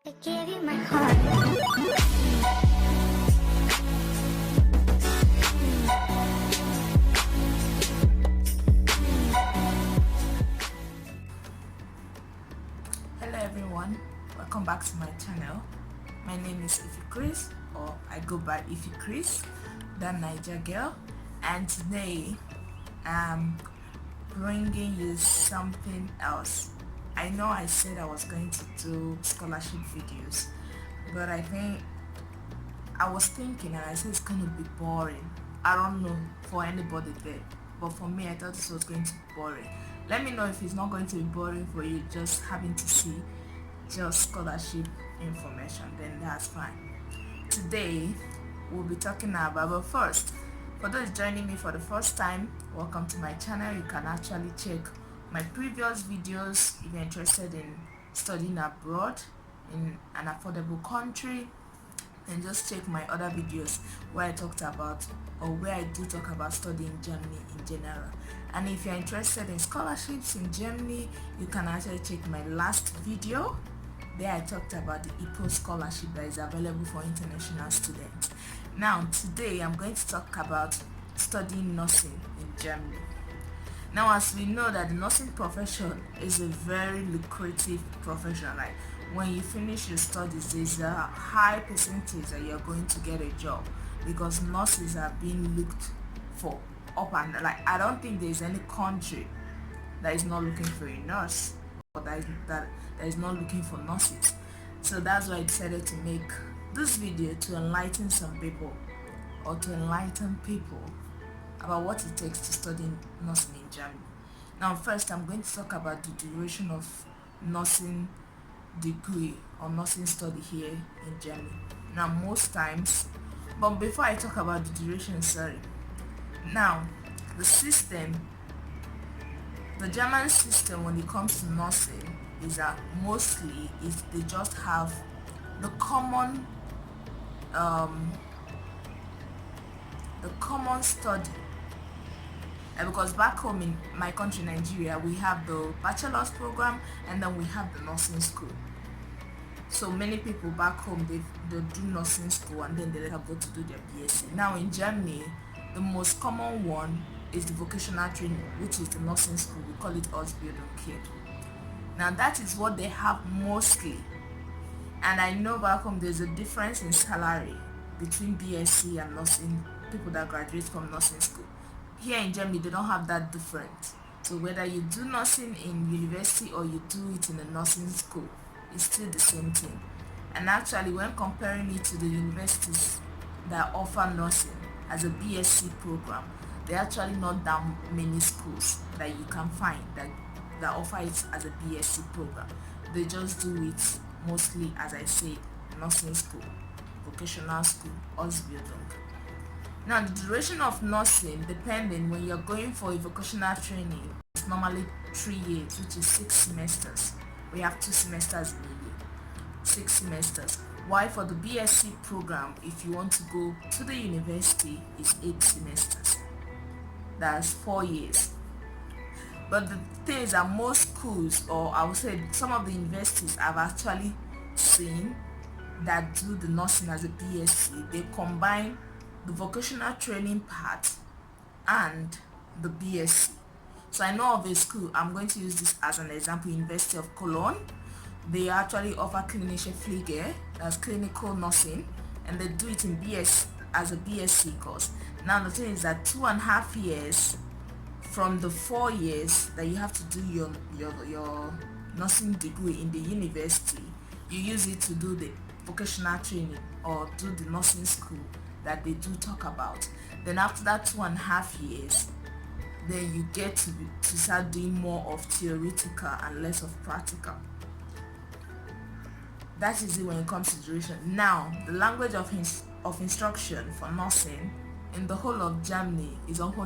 I gave you my heart. Hello everyone, welcome back to my channel. My name is Epique, or I go by Epique, the Niger girl, and today I'm bringing you something else. I know I said I was going to do scholarship videos, but I was thinking and I said it's going to be boring. I don't know for anybody there, but for me I thought this was going to be boring. Let me know if it's not going to be boring for you, just having to see just scholarship information, then that's fine. Today we'll be talking about, but first, for those joining me for the first time, welcome to my channel. You can actually check my previous videos if you're interested in studying abroad in an affordable country, and just check my other videos where I talked about, or where I do talk about studying Germany in general. And if you're interested in scholarships in Germany, you can actually check my last video. There I talked about the Epique scholarship that is available for international students. Now today I'm going to talk about studying nursing in Germany. Now, as we know that the nursing profession is a very lucrative profession, like when you finish your studies, there's a high percentage that you're going to get a job, because nurses are being looked for up and like I don't think there's any country that is not looking for a nurse, or that is not looking for nurses. So that's why I decided to make this video to enlighten some people, or to enlighten people about what it takes to study nursing in Germany. Now first I'm going to talk about the duration of nursing degree or nursing study here in Germany. Now most times, but before I talk about the duration, now the German system when it comes to nursing is that mostly is they just have the common study. Because back home in my country, Nigeria, we have the bachelor's program and then we have the nursing school. So many people back home, they do nursing school and then they later go to do their BSc. Now in Germany, the most common one is the vocational training, which is the nursing school. We call it Ausbildung. Now that is what they have mostly. And I know back home there's a difference in salary between BSc and nursing, people that graduate from nursing school. Here in Germany, they don't have that difference. So whether you do nursing in university or you do it in a nursing school, it's still the same thing. And actually, when comparing it to the universities that offer nursing as a BSc program, there are actually not that many schools that you can find that offer it as a BSc program. They just do it mostly, as I said, nursing school, vocational school, Ausbildung. Now the duration of nursing, depending, when you're going for a vocational training, it's normally 3 years, which is 6 semesters. We have 2 semesters in a year, 6 semesters. While for the BSc program, if you want to go to the university, it's 8 semesters. That's 4 years. But the thing is that most schools, or I would say some of the universities I've actually seen that do the nursing as a BSc, they combine the vocational training part and the BSc. So I know of a school, I'm going to use this as an example, University of Cologne. They actually offer klinische Pflege, that's clinical nursing, and they do it in BS as a BSc course. Now the thing is that 2.5 years from the 4 years that you have to do your nursing degree in the university, you use it to do the vocational training or do the nursing school that they do talk about. Then after that 2.5 years, then you get to start doing more of theoretical and less of practical. That is it when it comes to duration. Now the language of instruction for nursing in the whole of Germany is not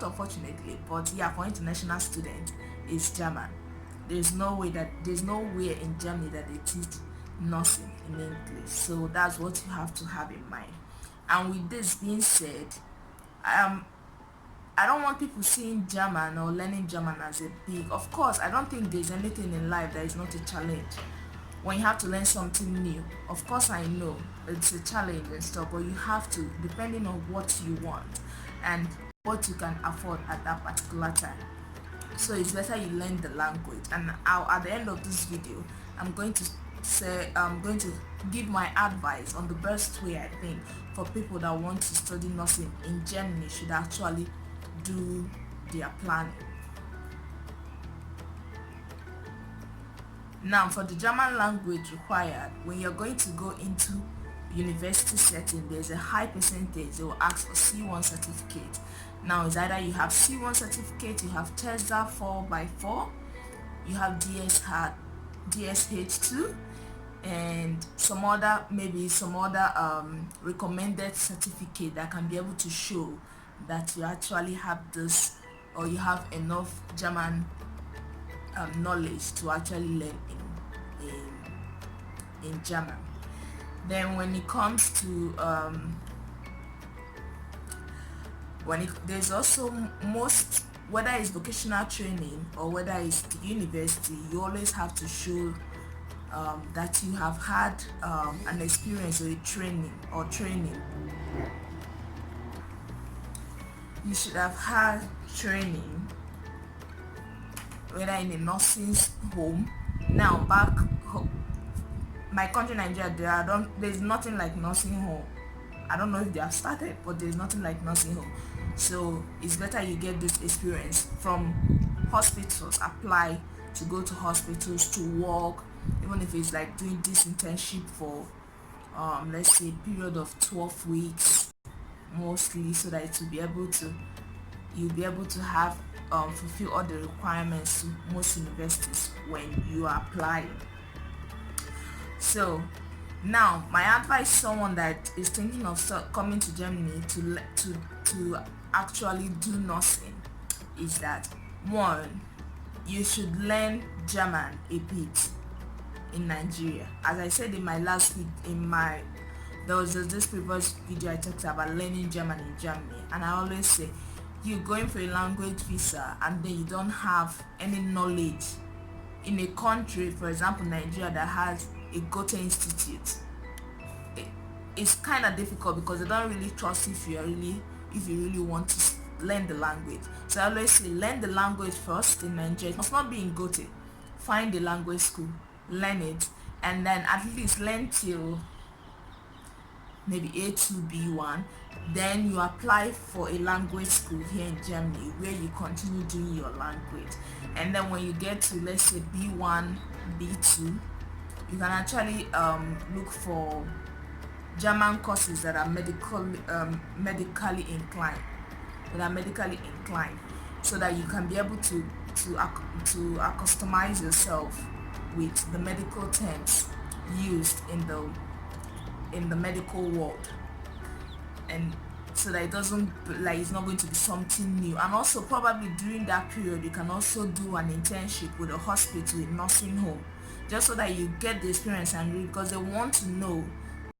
unfortunately, but yeah, for international students is German. There's nowhere in Germany that they teach nursing in English. So that's what you have to have in mind. And with this being said, I don't want people seeing German or learning German as a big, of course, I don't think there's anything in life that is not a challenge. when you have to learn something new. Of course, I know it's a challenge and stuff, but you have to, depending on what you want and what you can afford at that particular time. So it's better you learn the language. And at the end of this video, I'm going to give my advice on the best way I think for people that want to study nursing in Germany should actually do their planning. Now, for the German language required, when you're going to go into university setting, there's a high percentage they will ask for C1 certificate. Now, it's either you have C1 certificate, you have TESDA 4x4, you have DSH2, and some other recommended certificate that can be able to show that you actually have this, or you have enough German knowledge to actually learn in German. Then when it comes to there's also most, whether it's vocational training or whether it's the university, you always have to show that you have had an experience or a training. You should have had training, whether in a nursing home. Now, back home, my country Nigeria, there's nothing like nursing home. I don't know if they have started, but there's nothing like nursing home. So it's better you get this experience from hospitals. Apply to go to hospitals to work, even if it's like doing this internship for let's say a period of 12 weeks mostly, so that it will be able to, you'll be able to have fulfill all the requirements to most universities when you are applying. So now my advice to someone that is thinking of coming to Germany to actually do nursing is that, one, you should learn German a bit in Nigeria. As I said in my last video, there was this previous video I talked about learning German in Germany, and I always say, you're going for a language visa and then you don't have any knowledge in a country, for example Nigeria, that has a Goethe Institute. It's kind of difficult because they don't really trust if you really want to learn the language. So I always say, learn the language first in Nigeria. It must not be in Goethe. Find a language school, learn it, and then at least learn till maybe A2, B1. Then you apply for a language school here in Germany where you continue doing your language. And then when you get to, let's say, B1, B2, you can actually look for German courses that are medically inclined, so that you can be able to customize yourself with the medical terms used in the medical world, and so that it doesn't, like, it's not going to be something new. And also probably during that period you can also do an internship with a hospital, a nursing home, just so that you get the experience, and because they want to know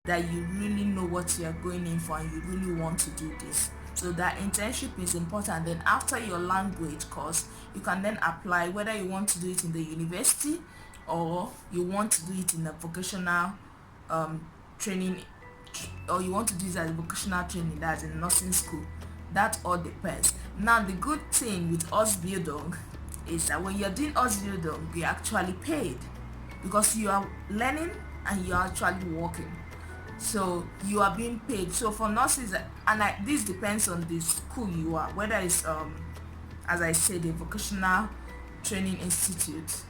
that you really know what you are going in for and you really want to do this. So that internship is important. Then after your language course, you can then apply, whether you want to do it in the university or you want to do it in a vocational training, or you want to do it as a vocational training, that's in nursing school. That all depends. Now the good thing with Ausbildung is that when you're doing Ausbildung, you're actually paid, because you are learning and you're actually working, so you are being paid. So for nurses, and this depends on the school you are, whether it's as I said, a vocational training institute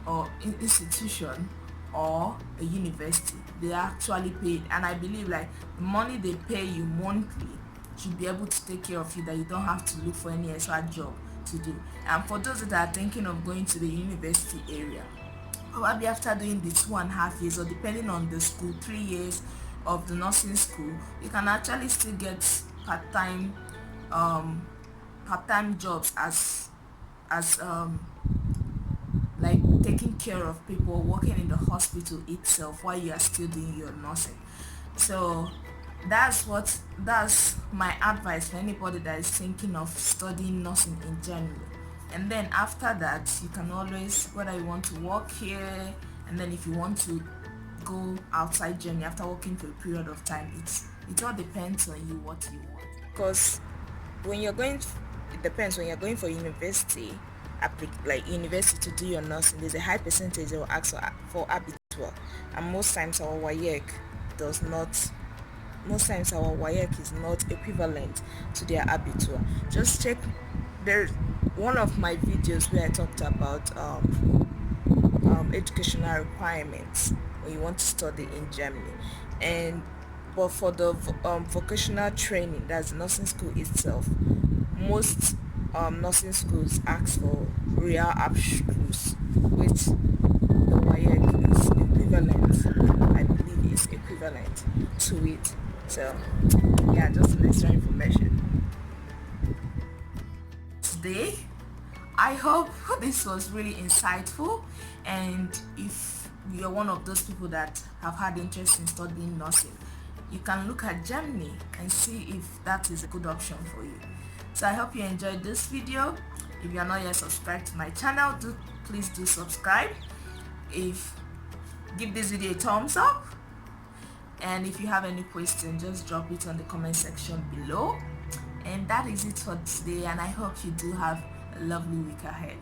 or institution or a university, they are actually paid. And I believe, like, the money they pay you monthly should be able to take care of you, that you don't have to look for any extra job to do. And for those that are thinking of going to the university area, probably after doing the 2.5 years, or depending on the school, 3 years of the nursing school, you can actually still get part-time jobs as like taking care of people, working in the hospital itself while you are still doing your nursing. So that's my advice for anybody that is thinking of studying nursing in Germany. And then after that, you can always, whether you want to work here and then if you want to go outside Germany after working for a period of time, it all depends on you what you want. Because when you're going, it depends. When you're going for university, like university to do your nursing, there's a high percentage they will ask for abitur, and most times our WAEC is not equivalent to their abitur. Just check. There's one of my videos where I talked about educational requirements when you want to study in Germany, but for the vocational training, that's nursing school itself, most nursing schools ask for real abstruse, which the WAEC is equivalent. I believe is equivalent to it. So yeah, just an extra information. Today, I hope this was really insightful, and if you're one of those people that have had interest in studying nursing, you can look at Germany and see if that is a good option for you. So I hope you enjoyed this video. If you are not yet subscribed to my channel, please do subscribe. Give this video a thumbs up, and if you have any question, just drop it on the comment section below. And that is it for today, and I hope you do have a lovely week ahead.